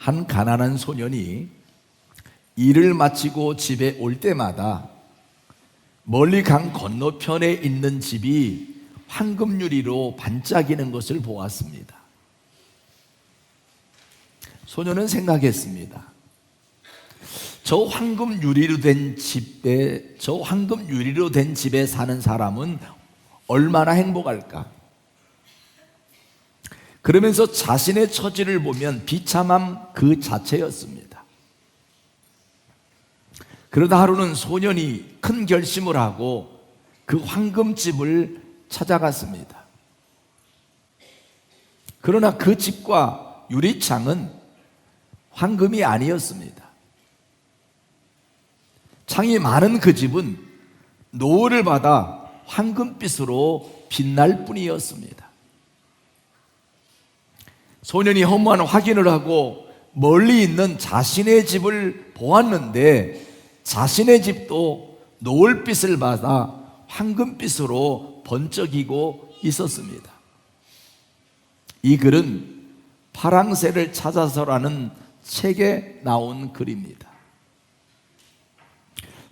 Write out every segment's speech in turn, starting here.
한 가난한 소년이 일을 마치고 집에 올 때마다 멀리 강 건너편에 있는 집이 황금 유리로 반짝이는 것을 보았습니다. 소년은 생각했습니다. 저 황금 유리로 된 집에 사는 사람은 얼마나 행복할까? 그러면서 자신의 처지를 보면 비참함 그 자체였습니다. 그러다 하루는 소년이 큰 결심을 하고 그 황금집을 찾아갔습니다. 그러나 그 집과 유리창은 황금이 아니었습니다. 창이 많은 그 집은 노을을 받아 황금빛으로 빛날 뿐이었습니다. 소년이 허무한 확인을 하고 멀리 있는 자신의 집을 보았는데 자신의 집도 노을빛을 받아 황금빛으로 번쩍이고 있었습니다. 이 글은 파랑새를 찾아서라는 책에 나온 글입니다.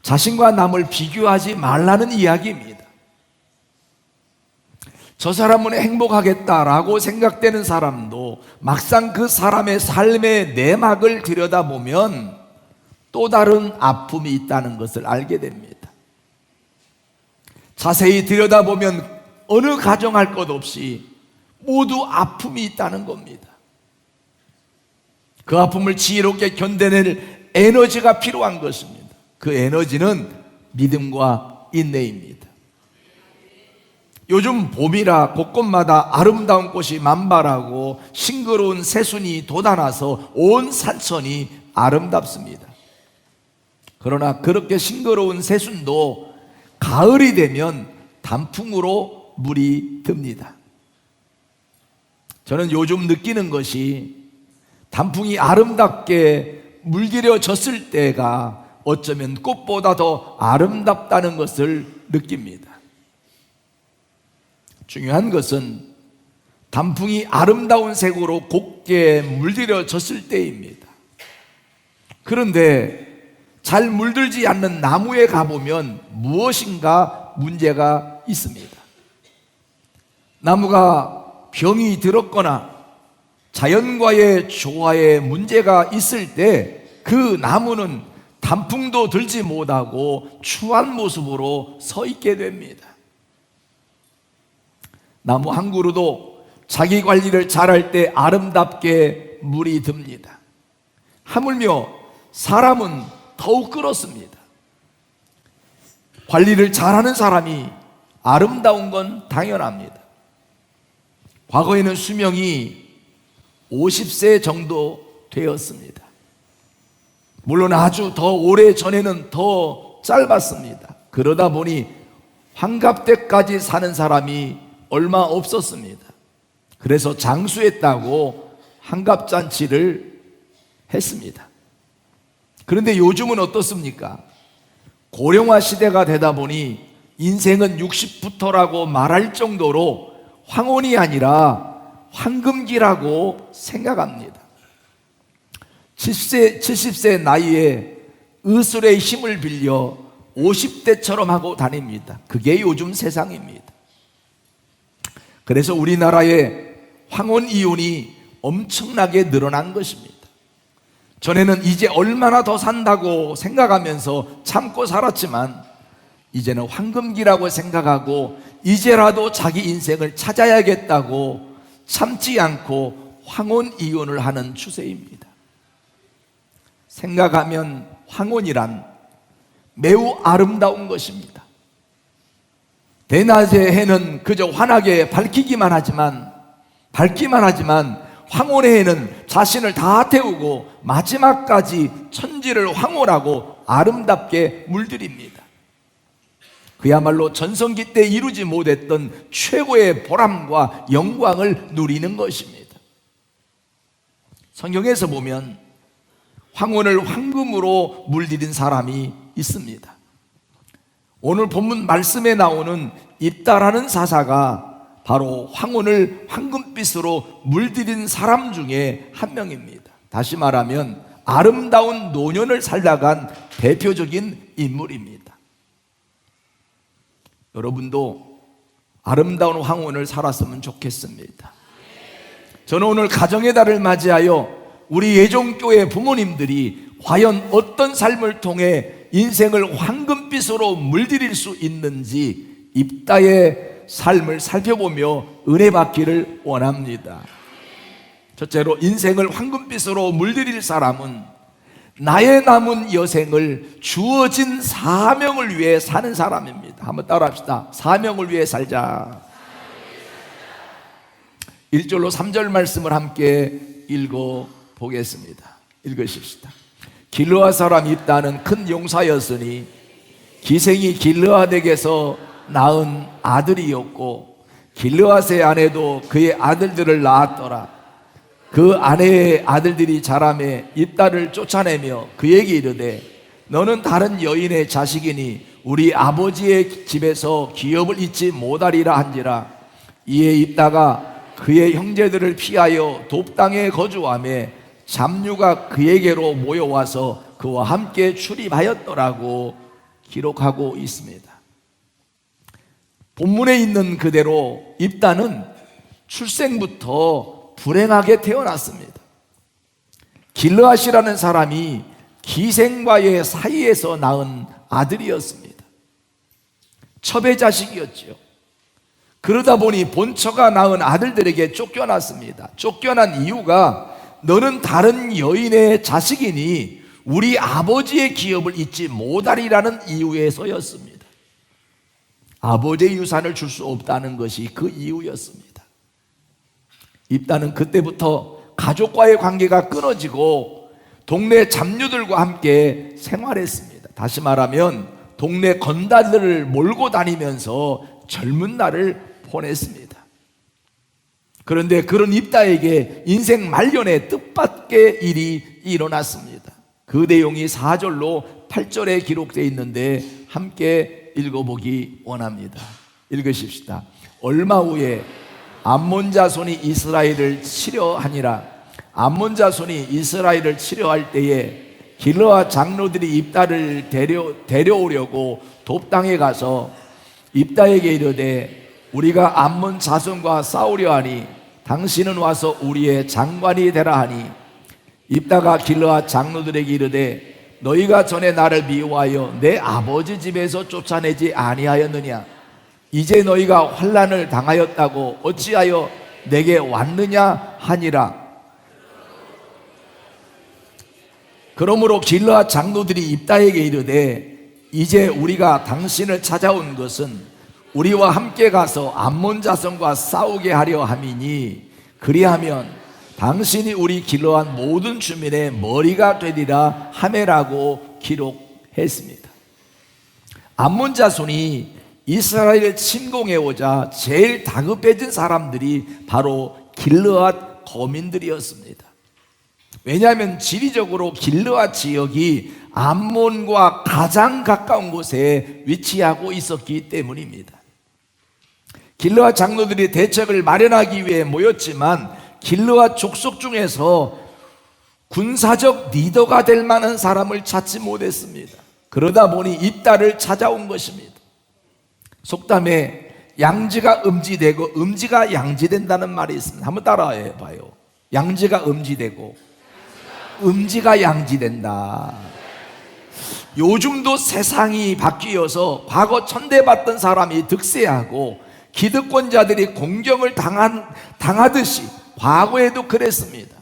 자신과 남을 비교하지 말라는 이야기입니다. 저 사람은 행복하겠다라고 생각되는 사람도 막상 그 사람의 삶의 내막을 들여다보면 또 다른 아픔이 있다는 것을 알게 됩니다. 자세히 들여다보면 어느 가정할 것 없이 모두 아픔이 있다는 겁니다. 그 아픔을 지혜롭게 견뎌낼 에너지가 필요한 것입니다. 그 에너지는 믿음과 인내입니다. 요즘 봄이라 곳곳마다 아름다운 꽃이 만발하고 싱그러운 새순이 돋아나서 온 산천이 아름답습니다. 그러나 그렇게 싱그러운 새순도 가을이 되면 단풍으로 물이 듭니다. 저는 요즘 느끼는 것이 단풍이 아름답게 물들여졌을 때가 어쩌면 꽃보다 더 아름답다는 것을 느낍니다. 중요한 것은 단풍이 아름다운 색으로 곱게 물들여졌을 때입니다. 그런데 잘 물들지 않는 나무에 가보면 무엇인가 문제가 있습니다. 나무가 병이 들었거나 자연과의 조화에 문제가 있을 때 그 나무는 단풍도 들지 못하고 추한 모습으로 서 있게 됩니다. 나무 한 그루도 자기 관리를 잘할 때 아름답게 물이 듭니다. 하물며 사람은 더욱 그렇습니다. 관리를 잘하는 사람이 아름다운 건 당연합니다. 과거에는 수명이 50세 정도 되었습니다. 물론 아주 더 오래 전에는 더 짧았습니다. 그러다 보니 환갑 때까지 사는 사람이 얼마 없었습니다. 그래서 장수했다고 환갑잔치를 했습니다. 그런데 요즘은 어떻습니까? 고령화 시대가 되다 보니 인생은 60부터라고 말할 정도로 황혼이 아니라 황금기라고 생각합니다. 70세 나이에 의술의 힘을 빌려 50대처럼 하고 다닙니다. 그게 요즘 세상입니다. 그래서 우리나라의 황혼 이혼이 엄청나게 늘어난 것입니다. 전에는 이제 얼마나 더 산다고 생각하면서 참고 살았지만 이제는 황금기라고 생각하고 이제라도 자기 인생을 찾아야겠다고 참지 않고 황혼 이혼을 하는 추세입니다. 생각하면 황혼이란 매우 아름다운 것입니다. 대낮의 해는 그저 환하게 밝기만 하지만 황혼의 해는 자신을 다 태우고 마지막까지 천지를 황홀하고 아름답게 물들입니다. 그야말로 전성기 때 이루지 못했던 최고의 보람과 영광을 누리는 것입니다. 성경에서 보면 황혼을 황금으로 물들인 사람이 있습니다. 오늘 본문 말씀에 나오는 입다라는 사사가 바로 황혼을 황금빛으로 물들인 사람 중에 한 명입니다. 다시 말하면 아름다운 노년을 살다간 대표적인 인물입니다. 여러분도 아름다운 황혼을 살았으면 좋겠습니다. 저는 오늘 가정의 달을 맞이하여 우리 예종교회 부모님들이 과연 어떤 삶을 통해 인생을 황금빛으로 물들일 수 있는지 입다의 삶을 살펴보며 은혜 받기를 원합니다. 첫째로, 인생을 황금빛으로 물들일 사람은 나의 남은 여생을 주어진 사명을 위해 사는 사람입니다. 한번 따라합시다. 사명을 위해 살자. 1절로 3절 말씀을 함께 읽어보겠습니다. 읽으십시다. 길르앗 사람 입다는 큰 용사였으니 기생이 길르앗에게서 낳은 아들이었고 길르앗의 아내도 그의 아들들을 낳았더라. 그 아내의 아들들이 자라매 입다를 쫓아내며 그에게 이르되 너는 다른 여인의 자식이니 우리 아버지의 집에서 기업을 잊지 못하리라 한지라. 이에 입다가 그의 형제들을 피하여 돕당에 거주하며 잡류가 그에게로 모여와서 그와 함께 출입하였더라고 기록하고 있습니다. 본문에 있는 그대로 입다는 출생부터 불행하게 태어났습니다. 길르앗이라는 사람이 기생과의 사이에서 낳은 아들이었습니다. 첩의 자식이었죠. 그러다 보니 본처가 낳은 아들들에게 쫓겨났습니다. 쫓겨난 이유가 너는 다른 여인의 자식이니 우리 아버지의 기업을 잊지 못하리라는 이유에서였습니다. 아버지의 유산을 줄 수 없다는 것이 그 이유였습니다. 입다는 그때부터 가족과의 관계가 끊어지고 동네 잡류들과 함께 생활했습니다. 다시 말하면 동네 건달들을 몰고 다니면서 젊은 날을 보냈습니다. 그런데 그런 입다에게 인생 말년에 뜻밖의 일이 일어났습니다. 그 내용이 4절로 8절에 기록되어 있는데 함께 읽어보기 원합니다. 읽으십시다. 얼마 후에 암몬 자손이 이스라엘을 치려하니라. 암몬 자손이 이스라엘을 치려할 때에 길르앗 장로들이 입다를 데려오려고 돕당에 가서 입다에게 이르되 우리가 암몬 자손과 싸우려 하니 당신은 와서 우리의 장관이 되라 하니 입다가 길르앗 장로들에게 이르되 너희가 전에 나를 미워하여 내 아버지 집에서 쫓아내지 아니하였느냐? 이제 너희가 환난을 당하였다고 어찌하여 내게 왔느냐 하니라. 그러므로 길르앗 장로들이 입다에게 이르되 이제 우리가 당신을 찾아온 것은 우리와 함께 가서 암몬 자손과 싸우게 하려 함이니 그리하면 당신이 우리 길르앗 모든 주민의 머리가 되리라 하매라고 기록했습니다. 암몬 자손이 이스라엘을 침공해 오자 제일 다급해진 사람들이 바로 길르앗 거민들이었습니다. 왜냐하면 지리적으로 길르앗 지역이 암몬과 가장 가까운 곳에 위치하고 있었기 때문입니다. 길르앗 장로들이 대책을 마련하기 위해 모였지만 길르앗 족속 중에서 군사적 리더가 될 만한 사람을 찾지 못했습니다. 그러다 보니 입다를 찾아온 것입니다. 속담에 양지가 음지되고 음지가 양지된다는 말이 있습니다. 한번 따라해 봐요. 양지가 음지되고 음지가 양지된다. 요즘도 세상이 바뀌어서 과거 천대받던 사람이 득세하고 기득권자들이 공경을 당하듯이 과거에도 그랬습니다.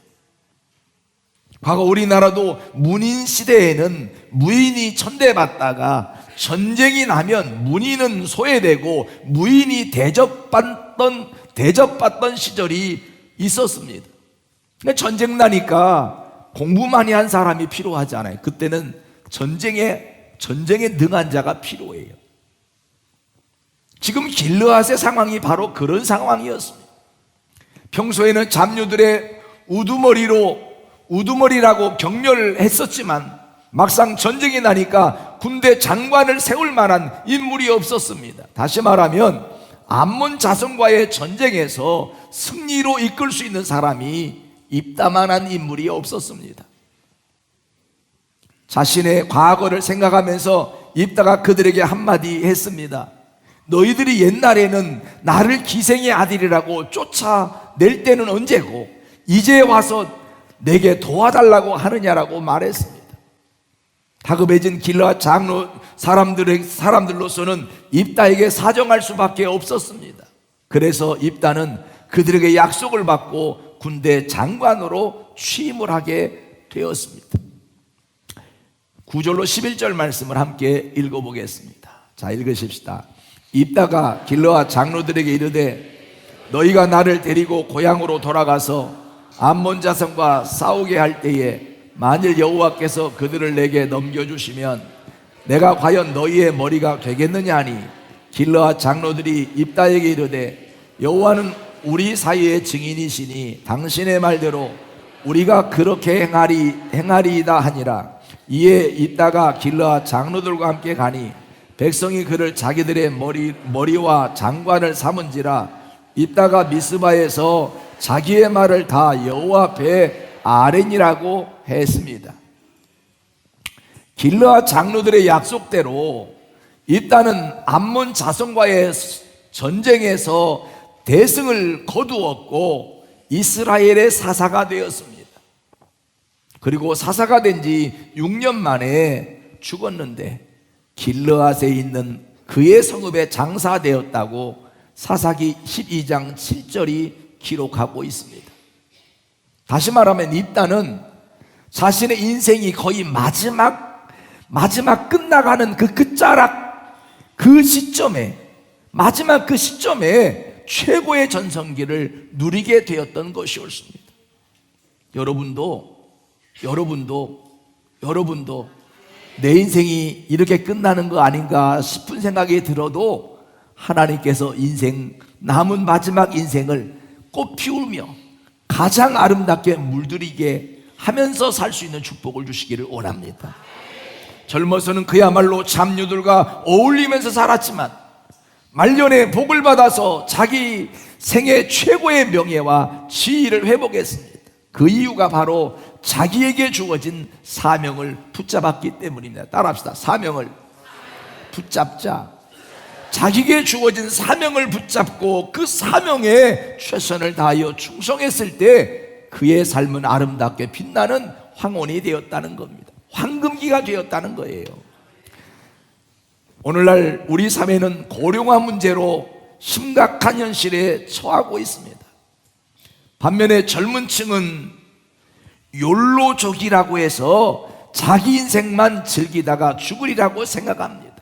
과거 우리나라도 문인 시대에는 무인이 천대받다가 전쟁이 나면 문인은 소외되고 무인이 대접받던 시절이 있었습니다. 전쟁 나니까 공부 많이 한 사람이 필요하잖아요. 그때는 전쟁에 능한 자가 필요해요. 지금 길르앗의 상황이 바로 그런 상황이었습니다. 평소에는 잡류들의 우두머리라고 격려를 했었지만 막상 전쟁이 나니까 군대 장관을 세울 만한 인물이 없었습니다. 다시 말하면 암몬 자손과의 전쟁에서 승리로 이끌 수 있는 사람이 입다만한 인물이 없었습니다. 자신의 과거를 생각하면서 입다가 그들에게 한마디 했습니다. 너희들이 옛날에는 나를 기생의 아들이라고 쫓아낼 때는 언제고 이제 와서 내게 도와달라고 하느냐라고 말했습니다. 다급해진 길르앗 장로 사람들로서는 입다에게 사정할 수밖에 없었습니다. 그래서 입다는 그들에게 약속을 받고 군대 장관으로 취임을 하게 되었습니다. 9절로 11절 말씀을 함께 읽어보겠습니다. 자, 읽으십시다. 입다가 길르앗 장로들에게 이르되 너희가 나를 데리고 고향으로 돌아가서 암몬 자손과 싸우게 할 때에 만일 여호와께서 그들을 내게 넘겨주시면 내가 과연 너희의 머리가 되겠느냐 하니 길르앗 장로들이 입다에게 이르되 여호와는 우리 사이의 증인이시니 당신의 말대로 우리가 그렇게 행하리이다 하니라. 이에 입다가 길르앗 장로들과 함께 가니 백성이 그를 자기들의 머리와 장관을 삼은지라. 입다가 미스바에서 자기의 말을 다 여호와 앞에 아뢰니라고 했습니다. 길르앗 장로들의 약속대로 입다는 암몬 자손과의 전쟁에서 대승을 거두었고 이스라엘의 사사가 되었습니다. 그리고 사사가 된 지 6년 만에 죽었는데 길르앗에 있는 그의 성읍에 장사되었다고 사사기 12장 7절이 기록하고 있습니다. 다시 말하면 입다는 자신의 인생이 거의 마지막 끝나가는 그 끝자락 그 시점에 마지막 그 시점에 최고의 전성기를 누리게 되었던 것이 옳습니다. 여러분도 내 인생이 이렇게 끝나는 거 아닌가 싶은 생각이 들어도 하나님께서 남은 마지막 인생을 꽃 피우며 가장 아름답게 물들이게 하면서 살 수 있는 축복을 주시기를 원합니다. 젊어서는 그야말로 잡류들과 어울리면서 살았지만 말년에 복을 받아서 자기 생애 최고의 명예와 지위를 회복했습니다. 그 이유가 바로 자기에게 주어진 사명을 붙잡았기 때문입니다. 따라합시다. 사명을 붙잡자. 자기에게 주어진 사명을 붙잡고 그 사명에 최선을 다하여 충성했을 때 그의 삶은 아름답게 빛나는 황혼이 되었다는 겁니다. 황금기가 되었다는 거예요. 오늘날 우리 사회는 고령화 문제로 심각한 현실에 처하고 있습니다. 반면에 젊은 층은 욜로족이라고 해서 자기 인생만 즐기다가 죽으리라고 생각합니다.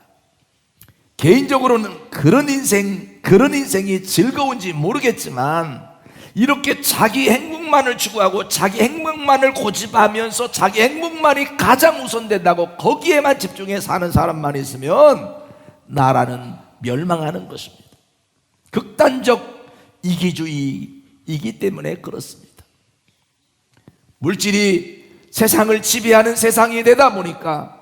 개인적으로는 그런 인생이 즐거운지 모르겠지만 이렇게 자기 행복만을 추구하고 자기 행복만을 고집하면서 자기 행복만이 가장 우선된다고 거기에만 집중해 사는 사람만 있으면 나라는 멸망하는 것입니다. 극단적 이기주의이기 때문에 그렇습니다. 물질이 세상을 지배하는 세상이 되다 보니까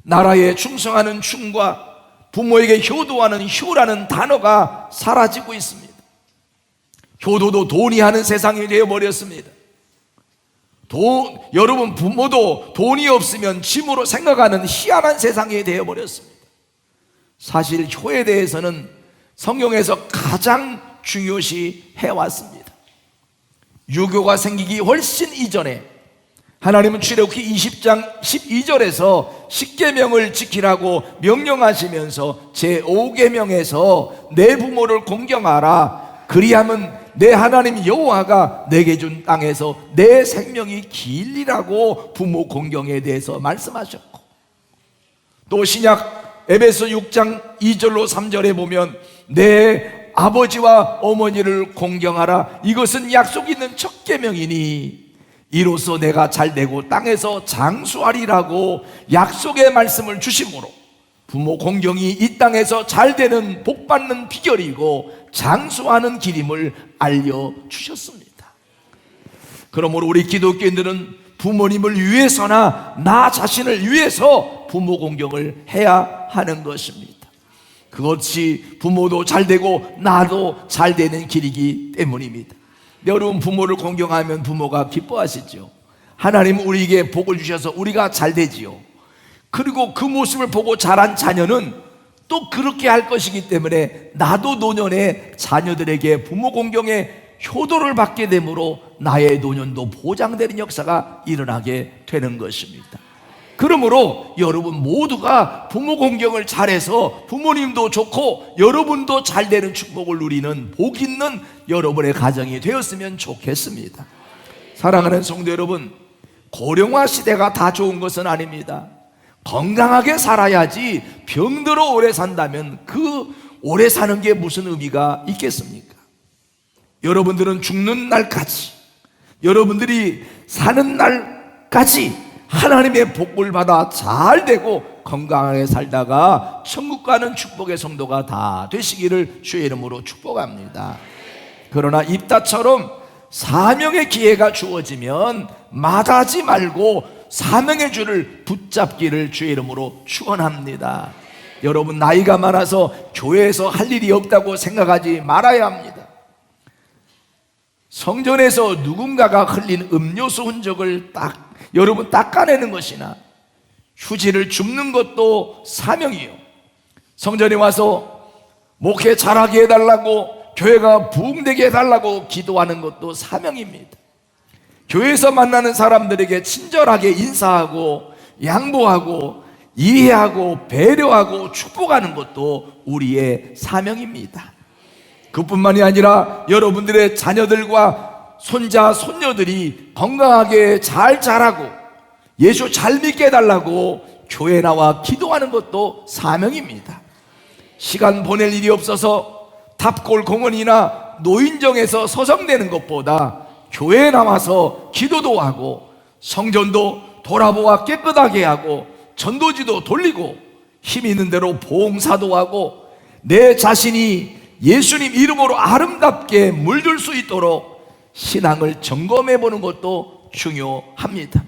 나라에 충성하는 충과 부모에게 효도하는 효라는 단어가 사라지고 있습니다. 효도도 돈이 하는 세상이 되어버렸습니다. 여러분 부모도 돈이 없으면 짐으로 생각하는 희한한 세상이 되어버렸습니다. 사실 효에 대해서는 성경에서 가장 중요시 해왔습니다. 유교가 생기기 훨씬 이전에 하나님은 출애굽기 20장 12절에서 십계명을 지키라고 명령하시면서 제5계명에서 내 부모를 공경하라. 그리하면 내 하나님 여호와가 내게 준 땅에서 내 생명이 길리라고 부모 공경에 대해서 말씀하셨고, 또 신약 에베소 6장 2절로 3절에 보면 내 아버지와 어머니를 공경하라. 이것은 약속 있는 첫 계명이니 이로써 내가 잘되고 땅에서 장수하리라고 약속의 말씀을 주심으로 부모 공경이 이 땅에서 잘되는 복받는 비결이고 장수하는 길임을 알려주셨습니다. 그러므로 우리 기독교인들은 부모님을 위해서나 나 자신을 위해서 부모 공경을 해야 하는 것입니다. 그것이 부모도 잘되고 나도 잘되는 길이기 때문입니다. 여러분, 부모를 공경하면 부모가 기뻐하시죠. 하나님은 우리에게 복을 주셔서 우리가 잘 되지요. 그리고 그 모습을 보고 자란 자녀는 또 그렇게 할 것이기 때문에 나도 노년에 자녀들에게 부모 공경의 효도를 받게 되므로 나의 노년도 보장되는 역사가 일어나게 되는 것입니다. 그러므로 여러분 모두가 부모 공경을 잘해서 부모님도 좋고 여러분도 잘 되는 축복을 누리는 복 있는 여러분의 가정이 되었으면 좋겠습니다. 사랑하는 성도 여러분, 고령화 시대가 다 좋은 것은 아닙니다. 건강하게 살아야지 병들어 오래 산다면 그 오래 사는 게 무슨 의미가 있겠습니까? 여러분들은 죽는 날까지, 여러분들이 사는 날까지 하나님의 복을 받아 잘 되고 건강하게 살다가 천국 가는 축복의 성도가 다 되시기를 주의 이름으로 축복합니다. 그러나 입다처럼 사명의 기회가 주어지면 마다하지 말고 사명의 줄을 붙잡기를 주의 이름으로 축원합니다. 여러분, 나이가 많아서 교회에서 할 일이 없다고 생각하지 말아야 합니다. 성전에서 누군가가 흘린 음료수 흔적을 여러분 닦아내는 것이나 휴지를 줍는 것도 사명이요, 성전에 와서 목회 잘하게 해달라고, 교회가 부흥되게 해달라고 기도하는 것도 사명입니다. 교회에서 만나는 사람들에게 친절하게 인사하고 양보하고 이해하고 배려하고 축복하는 것도 우리의 사명입니다. 그뿐만이 아니라 여러분들의 자녀들과 손자, 손녀들이 건강하게 잘 자라고 예수 잘 믿게 해달라고 교회 나와 기도하는 것도 사명입니다. 시간 보낼 일이 없어서 탑골 공원이나 노인정에서 서성대는 것보다 교회에 나와서 기도도 하고 성전도 돌아보아 깨끗하게 하고 전도지도 돌리고 힘 있는 대로 봉사도 하고 내 자신이 예수님 이름으로 아름답게 물들 수 있도록 신앙을 점검해 보는 것도 중요합니다.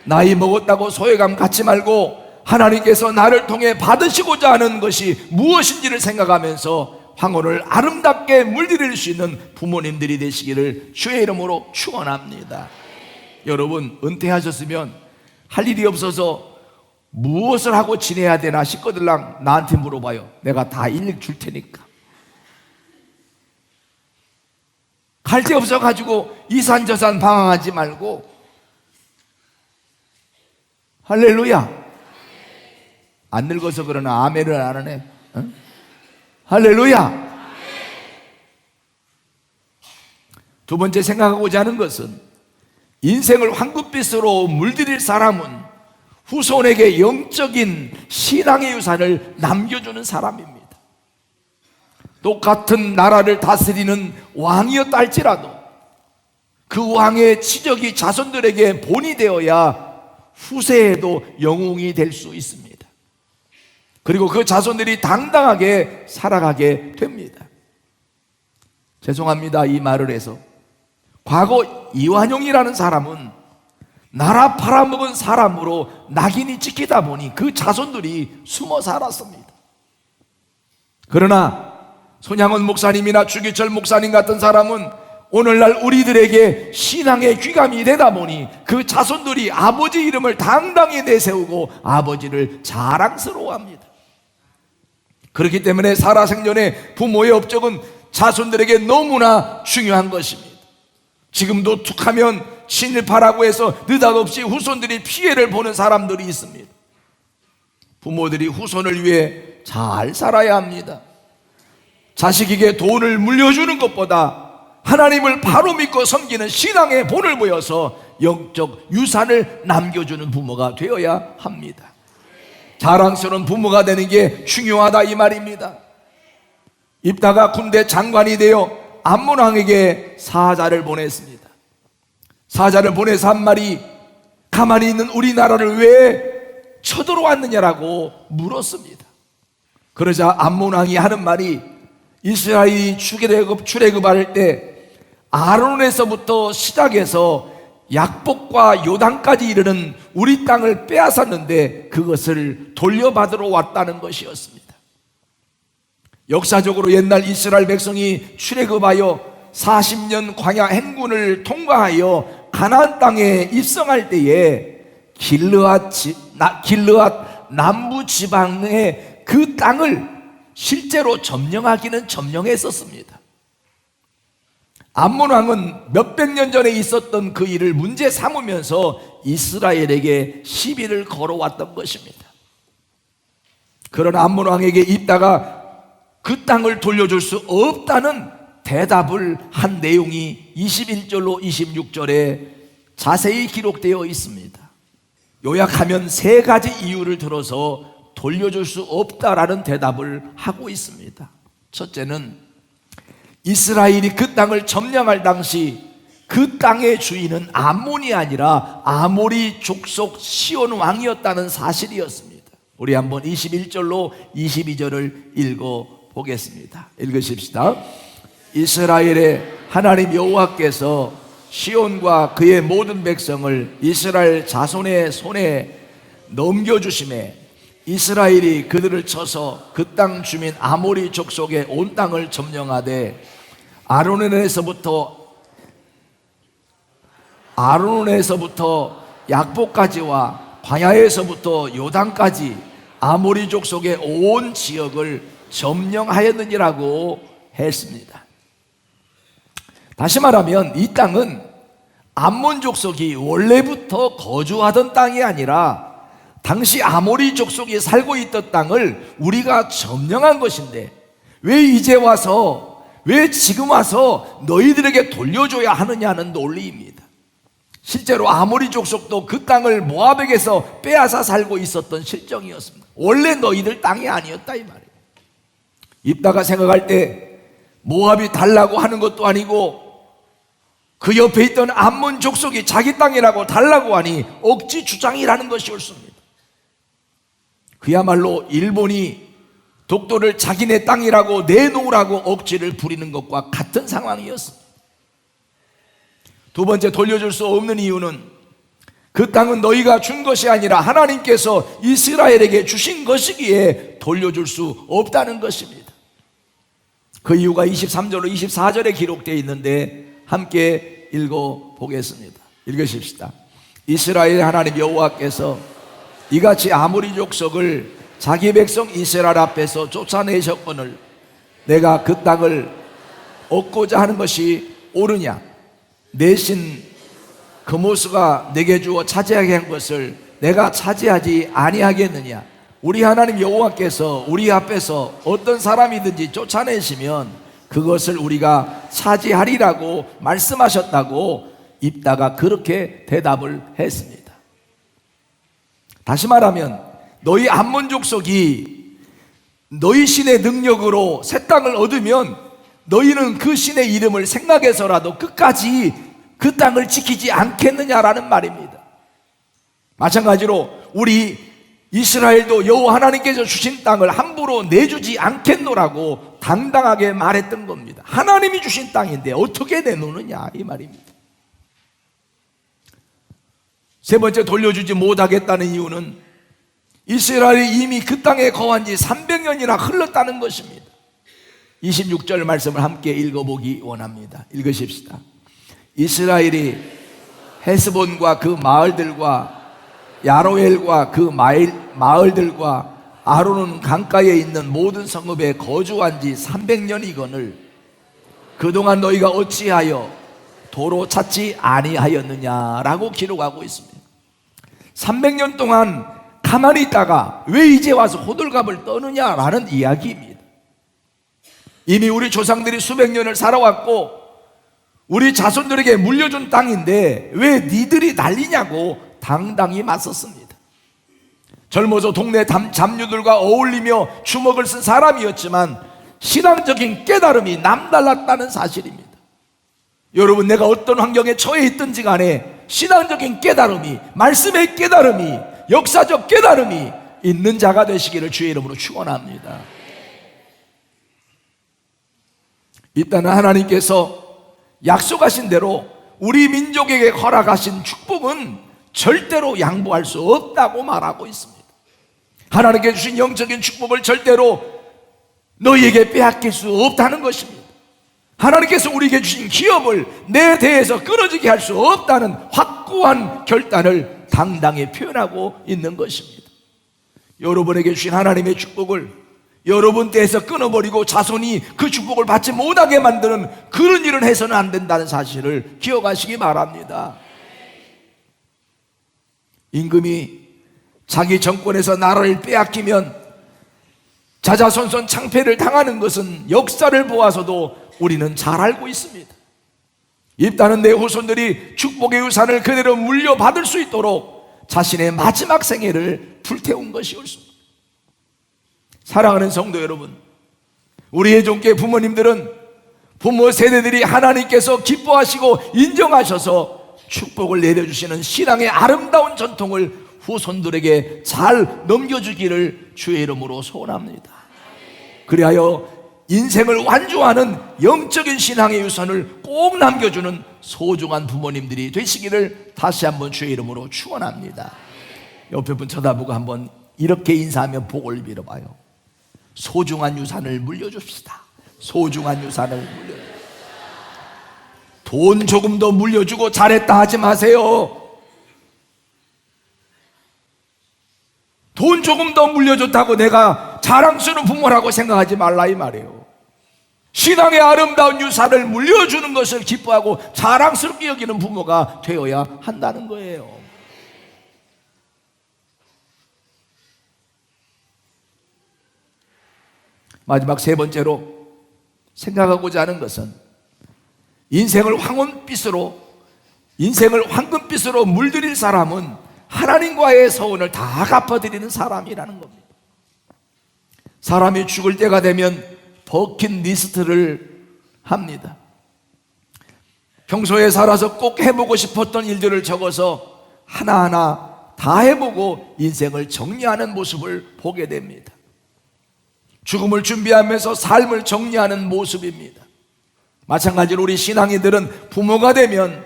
나이 먹었다고 소외감 갖지 말고 하나님께서 나를 통해 받으시고자 하는 것이 무엇인지를 생각하면서 황혼을 아름답게 물들일 수 있는 부모님들이 되시기를 주의 이름으로 축원합니다. 여러분, 은퇴하셨으면 할 일이 없어서 무엇을 하고 지내야 되나 싶거들랑 나한테 물어봐요. 내가 다 일일이 줄 테니까. 갈 데 없어가지고 이산저산 방황하지 말고, 할렐루야. 안 늙어서 그러나 아멘을 안 하네. 어? 할렐루야. 두 번째 생각하고자 하는 것은 인생을 황금빛으로 물들일 사람은 후손에게 영적인 신앙의 유산을 남겨주는 사람입니다. 똑같은 나라를 다스리는 왕이었다 할지라도 그 왕의 치적이 자손들에게 본이 되어야 후세에도 영웅이 될 수 있습니다. 그리고 그 자손들이 당당하게 살아가게 됩니다. 죄송합니다, 이 말을 해서. 과거 이완용이라는 사람은 나라 팔아먹은 사람으로 낙인이 찍히다 보니 그 자손들이 숨어 살았습니다. 그러나 손양원 목사님이나 주기철 목사님 같은 사람은 오늘날 우리들에게 신앙의 귀감이 되다 보니 그 자손들이 아버지 이름을 당당히 내세우고 아버지를 자랑스러워합니다. 그렇기 때문에 살아생전에 부모의 업적은 자손들에게 너무나 중요한 것입니다. 지금도 툭하면 친일파라고 해서 느닷없이 후손들이 피해를 보는 사람들이 있습니다. 부모들이 후손을 위해 잘 살아야 합니다. 자식에게 돈을 물려주는 것보다 하나님을 바로 믿고 섬기는 신앙의 본을 보여서 영적 유산을 남겨주는 부모가 되어야 합니다. 자랑스러운 부모가 되는 게 중요하다 이 말입니다. 입다가 군대 장관이 되어 암몬왕에게 사자를 보냈습니다. 사자를 보내서 한 말이 가만히 있는 우리나라를 왜 쳐들어왔느냐라고 물었습니다. 그러자 암몬왕이 하는 말이 이스라엘이 출애굽할 때 아론에서부터 시작해서 약복과 요단까지 이르는 우리 땅을 빼앗았는데 그것을 돌려받으러 왔다는 것이었습니다. 역사적으로 옛날 이스라엘 백성이 출애굽하여 40년 광야 행군을 통과하여 가나안 땅에 입성할 때에 길르앗 남부 지방의 그 땅을 실제로 점령하기는 점령했었습니다. 암몬 왕은 몇백 년 전에 있었던 그 일을 문제 삼으면서 이스라엘에게 시비를 걸어왔던 것입니다. 그러나 암몬 왕에게 입다가 그 땅을 돌려줄 수 없다는 대답을 한 내용이 21절로 26절에 자세히 기록되어 있습니다. 요약하면 세 가지 이유를 들어서 돌려줄 수 없다라는 대답을 하고 있습니다. 첫째는 이스라엘이 그 땅을 점령할 당시 그 땅의 주인은 암몬이 아니라 아모리 족속 시온 왕이었다는 사실이었습니다. 우리 한번 21절로 22절을 읽어보겠습니다. 읽으십시다. 이스라엘의 하나님 여호와께서 시온과 그의 모든 백성을 이스라엘 자손의 손에 넘겨주심에 이스라엘이 그들을 쳐서 그 땅 주민 아모리 족속의 온 땅을 점령하되 아르논에서부터 약복까지와 광야에서부터 요단까지 아모리 족속의 온 지역을 점령하였느니라고 했습니다. 다시 말하면 이 땅은 암몬 족속이 원래부터 거주하던 땅이 아니라 당시 아모리 족속이 살고 있던 땅을 우리가 점령한 것인데 왜 지금 와서 너희들에게 돌려줘야 하느냐는 논리입니다. 실제로 아모리 족속도 그 땅을 모압에게서 빼앗아 살고 있었던 실정이었습니다. 원래 너희들 땅이 아니었다 이 말이에요. 입다가 생각할 때 모압이 달라고 하는 것도 아니고 그 옆에 있던 암몬 족속이 자기 땅이라고 달라고 하니 억지 주장이라는 것이 옳습니다. 그야말로 일본이 독도를 자기네 땅이라고 내놓으라고 억지를 부리는 것과 같은 상황이었습니다. 두 번째, 돌려줄 수 없는 이유는 그 땅은 너희가 준 것이 아니라 하나님께서 이스라엘에게 주신 것이기에 돌려줄 수 없다는 것입니다. 그 이유가 23절로 24절에 기록되어 있는데 함께 읽어보겠습니다. 읽으십시다. 이스라엘 하나님 여호와께서 이같이 아모리 족속을 자기 백성 이스라엘 앞에서 쫓아내셨거늘 내가 그 땅을 얻고자 하는 것이 옳으냐? 내신 그모스가 내게 주어 차지하게 한 것을 내가 차지하지 아니하겠느냐? 우리 하나님 여호와께서 우리 앞에서 어떤 사람이든지 쫓아내시면 그것을 우리가 차지하리라고 말씀하셨다고 입다가 그렇게 대답을 했습니다. 다시 말하면 너희 암몬 족속이 너희 신의 능력으로 새 땅을 얻으면 너희는 그 신의 이름을 생각해서라도 끝까지 그 땅을 지키지 않겠느냐라는 말입니다. 마찬가지로 우리 이스라엘도 여호와 하나님께서 주신 땅을 함부로 내주지 않겠노라고 당당하게 말했던 겁니다. 하나님이 주신 땅인데 어떻게 내놓느냐 이 말입니다. 세 번째, 돌려주지 못하겠다는 이유는 이스라엘이 이미 그 땅에 거한 지 300년이나 흘렀다는 것입니다. 26절 말씀을 함께 읽어보기 원합니다. 읽으십시다. 이스라엘이 헤스본과 그 마을들과 야로엘과 그 마을들과 아로논 강가에 있는 모든 성읍에 거주한 지 300년이거늘 그동안 너희가 어찌하여 도로 찾지 아니하였느냐라고 기록하고 있습니다. 300년 동안 가만히 있다가 왜 이제 와서 호들갑을 떠느냐라는 이야기입니다. 이미 우리 조상들이 수백 년을 살아왔고 우리 자손들에게 물려준 땅인데 왜 니들이 난리냐고 당당히 맞섰습니다. 젊어서 동네 잡류들과 어울리며 주먹을 쓴 사람이었지만 신앙적인 깨달음이 남달랐다는 사실입니다. 여러분, 내가 어떤 환경에 처해 있든지 간에 신앙적인 깨달음이, 말씀의 깨달음이, 역사적 깨달음이 있는 자가 되시기를 주의 이름으로 축원합니다. 일단은 하나님께서 약속하신 대로 우리 민족에게 허락하신 축복은 절대로 양보할 수 없다고 말하고 있습니다. 하나님께 주신 영적인 축복을 절대로 너희에게 빼앗길 수 없다는 것입니다. 하나님께서 우리에게 주신 기업을 내 대에서 끊어지게 할 수 없다는 확고한 결단을 당당히 표현하고 있는 것입니다. 여러분에게 주신 하나님의 축복을 여러분 대에서 끊어버리고 자손이 그 축복을 받지 못하게 만드는 그런 일은 해서는 안 된다는 사실을 기억하시기 바랍니다. 임금이 자기 정권에서 나라를 빼앗기면 자자손손 창패를 당하는 것은 역사를 보아서도 우리는 잘 알고 있습니다. 입다는 내 후손들이 축복의 유산을 그대로 물려받을 수 있도록 자신의 마지막 생애를 불태운 것이었습니다. 사랑하는 성도 여러분, 우리의 종교 부모님들은 부모 세대들이 하나님께서 기뻐하시고 인정하셔서 축복을 내려주시는 신앙의 아름다운 전통을 후손들에게 잘 넘겨주기를 주의 이름으로 소원합니다. 그리하여 인생을 완주하는 영적인 신앙의 유산을 꼭 남겨주는 소중한 부모님들이 되시기를 다시 한번 주의 이름으로 축원합니다. 옆에 분 쳐다보고 한번 이렇게 인사하며 복을 빌어봐요. 소중한 유산을 물려줍시다. 소중한 유산을 물려줍시다. 돈 조금 더 물려주고 잘했다 하지 마세요. 돈 조금 더 물려줬다고 내가 자랑스러운 부모라고 생각하지 말라 이 말이에요. 신앙의 아름다운 유산을 물려주는 것을 기뻐하고 자랑스럽게 여기는 부모가 되어야 한다는 거예요. 마지막 세 번째로 생각하고자 하는 것은 인생을 황금빛으로 물들일 사람은 하나님과의 서원을 다 갚아드리는 사람이라는 겁니다. 사람이 죽을 때가 되면 버킷리스트를 합니다. 평소에 살아서 꼭 해보고 싶었던 일들을 적어서 하나하나 다 해보고 인생을 정리하는 모습을 보게 됩니다. 죽음을 준비하면서 삶을 정리하는 모습입니다. 마찬가지로 우리 신앙인들은 부모가 되면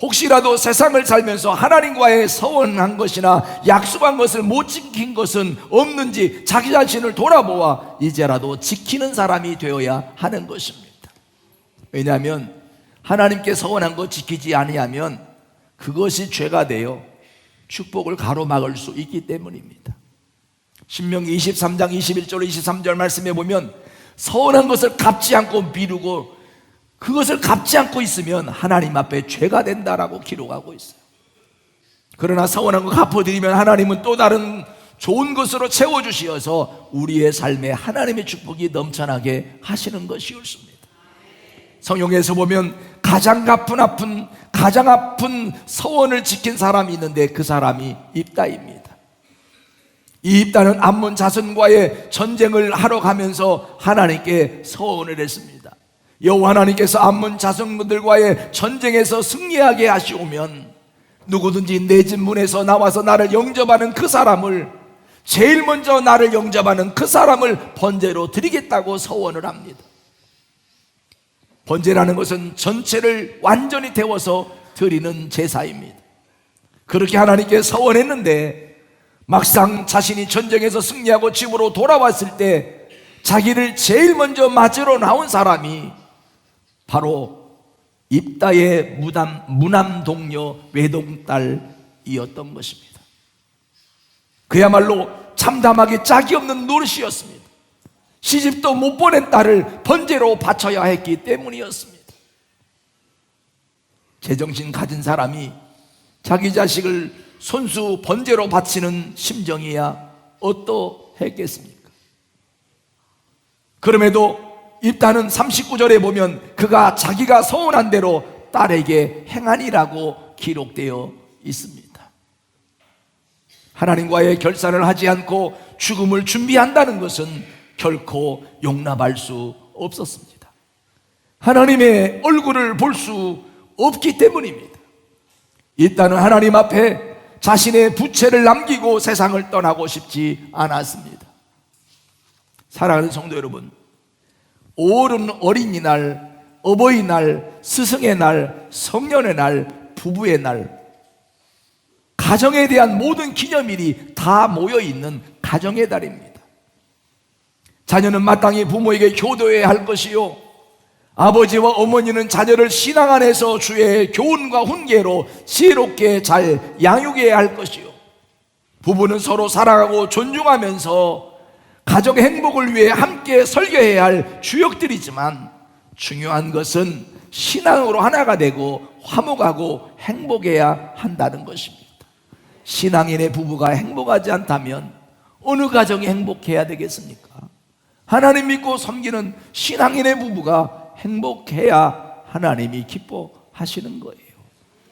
혹시라도 세상을 살면서 하나님과의 서원한 것이나 약속한 것을 못 지킨 것은 없는지 자기 자신을 돌아보아 이제라도 지키는 사람이 되어야 하는 것입니다. 왜냐하면 하나님께 서원한 것 지키지 아니하면 그것이 죄가 되어 축복을 가로막을 수 있기 때문입니다. 신명기 23장 21절 23절 말씀에 보면 서운한 것을 갚지 않고 미루고 그것을 갚지 않고 있으면 하나님 앞에 죄가 된다라고 기록하고 있어요. 그러나 서운한 거 갚아드리면 하나님은 또 다른 좋은 것으로 채워주시어서 우리의 삶에 하나님의 축복이 넘쳐나게 하시는 것이었습니다. 성경에서 보면 가장 아픈 서원을 지킨 사람이 있는데 그 사람이 입다입니다. 이 입다는 암몬 자손과의 전쟁을 하러 가면서 하나님께 서원을 했습니다. 여호와 하나님께서 암몬 자손들과의 전쟁에서 승리하게 하시오면 누구든지 내 집 문에서 나와서 나를 영접하는 그 사람을, 제일 먼저 나를 영접하는 그 사람을 번제로 드리겠다고 서원을 합니다. 번제라는 것은 전체를 완전히 데워서 드리는 제사입니다. 그렇게 하나님께 서원했는데 막상 자신이 전쟁에서 승리하고 집으로 돌아왔을 때 자기를 제일 먼저 맞으러 나온 사람이 바로 입다의 무남 동료 외동딸이었던 것입니다. 그야말로 참담하게 짝이 없는 노릇이었습니다. 시집도 못 보낸 딸을 번제로 바쳐야 했기 때문이었습니다. 제정신 가진 사람이 자기 자식을 손수 번제로 바치는 심정이야 어떠했겠습니까? 그럼에도 입다는 39절에 보면 그가 자기가 서운한 대로 딸에게 행하니라고 기록되어 있습니다. 하나님과의 결산을 하지 않고 죽음을 준비한다는 것은 결코 용납할 수 없었습니다. 하나님의 얼굴을 볼 수 없기 때문입니다. 입다는 하나님 앞에 자신의 부채를 남기고 세상을 떠나고 싶지 않았습니다. 사랑하는 성도 여러분, 5월은 어린이날, 어버이날, 스승의 날, 성년의 날, 부부의 날, 가정에 대한 모든 기념일이 다 모여있는 가정의 달입니다. 자녀는 마땅히 부모에게 효도해야 할 것이요, 아버지와 어머니는 자녀를 신앙 안에서 주의 교훈과 훈계로 지혜롭게 잘 양육해야 할 것이요, 부부는 서로 사랑하고 존중하면서 가정의 행복을 위해 함께 설교해야 할 주역들이지만, 중요한 것은 신앙으로 하나가 되고 화목하고 행복해야 한다는 것입니다. 신앙인의 부부가 행복하지 않다면 어느 가정이 행복해야 되겠습니까? 하나님 믿고 섬기는 신앙인의 부부가 행복해야 하나님이 기뻐하시는 거예요.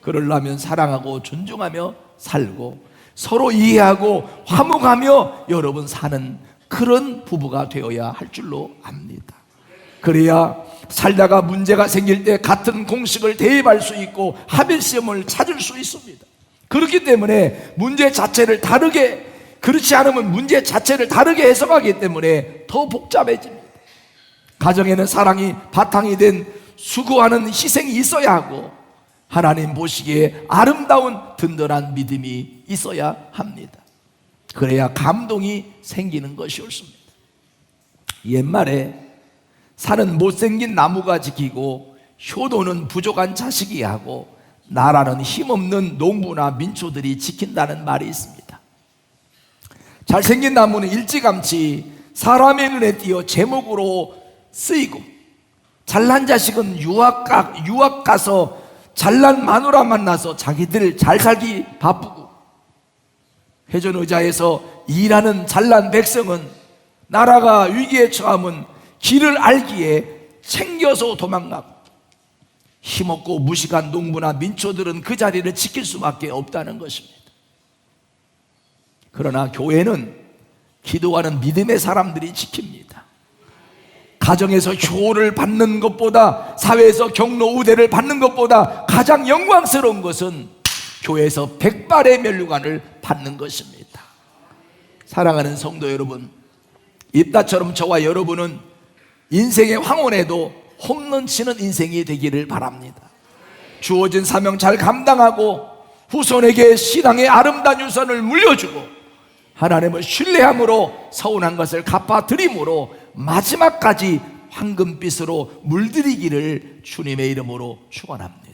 그러려면 사랑하고 존중하며 살고 서로 이해하고 화목하며 여러분 사는 그런 부부가 되어야 할 줄로 압니다. 그래야 살다가 문제가 생길 때 같은 공식을 대입할 수 있고 합일점을 찾을 수 있습니다. 그렇기 때문에 문제 자체를 다르게, 그렇지 않으면 문제 자체를 다르게 해석하기 때문에 더 복잡해집니다. 가정에는 사랑이 바탕이 된 수고하는 희생이 있어야 하고, 하나님 보시기에 아름다운 든든한 믿음이 있어야 합니다. 그래야 감동이 생기는 것이 옳습니다. 옛말에 산은 못생긴 나무가 지키고 효도는 부족한 자식이 하고 나라는 힘없는 농부나 민초들이 지킨다는 말이 있습니다. 잘생긴 나무는 일찌감치 사람의 눈에 띄어 제목으로 쓰이고, 잘난 자식은 유학 가서 잘난 마누라 만나서 자기들 잘 살기 바쁘고, 회전의자에서 일하는 잘난 백성은 나라가 위기에 처하면 길을 알기에 챙겨서 도망가고, 힘없고 무식한 농부나 민초들은 그 자리를 지킬 수밖에 없다는 것입니다. 그러나 교회는 기도하는 믿음의 사람들이 지킵니다. 가정에서 효를 받는 것보다, 사회에서 경로 우대를 받는 것보다 가장 영광스러운 것은 교회에서 백발의 면류관을 받는 것입니다. 사랑하는 성도 여러분, 입다처럼 저와 여러분은 인생의 황혼에도 홈런 치는 인생이 되기를 바랍니다. 주어진 사명 잘 감당하고 후손에게 신앙의 아름다운 유산을 물려주고 하나님을 신뢰함으로 서운한 것을 갚아드림으로 마지막까지 황금빛으로 물들이기를 주님의 이름으로 축원합니다.